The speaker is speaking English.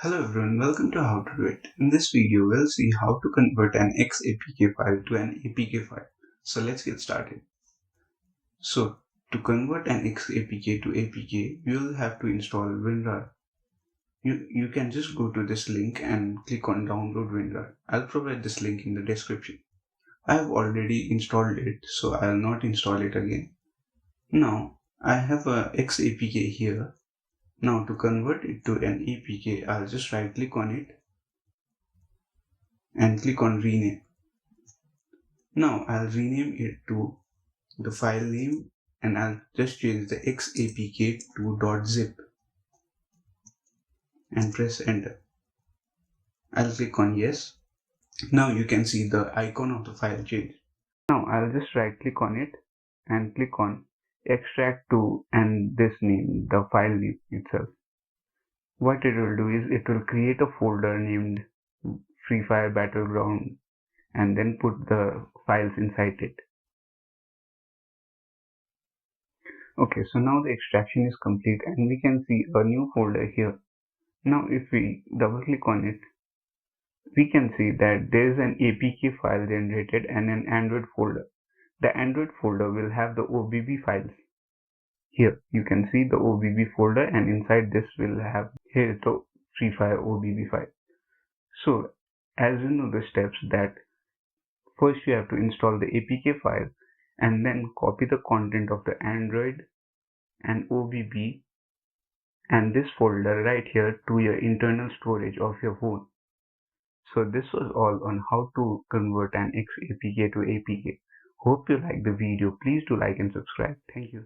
Hello everyone, welcome to How to Do It. In this video, we'll see how to convert an XAPK file to an APK file. So let's get started. So to convert an XAPK to APK, you'll have to install WinRAR. You can just go to this link and click on download WinRAR. I'll provide this link in the description. I have already installed it, so I'll not install it again. Now I have a XAPK here. Now to convert it to an APK, I'll just right click on it and click on rename. Now I'll rename it to the file name and I'll just change the XAPK to .zip and press enter. I'll click on yes. Now you can see the icon of the file change. Now I'll just right click on it and click on extract to and this name, the file name itself. What it will do is it will create a folder named Free Fire Battleground and then put the files inside it. Okay, so now the extraction is complete and we can see a new folder here. Now if we double click on it, we can see that there is an APK file generated and an Android folder. The Android folder will have the OBB files. Here you can see the OBB folder and inside this will have here the Free Fire OBB file. So as you know the steps that first you have to install the APK file and then copy the content of the Android and OBB and this folder right here to your internal storage of your phone. So this was all on how to convert an XAPK to APK. Hope you liked the video. Please do like and subscribe. Thank you.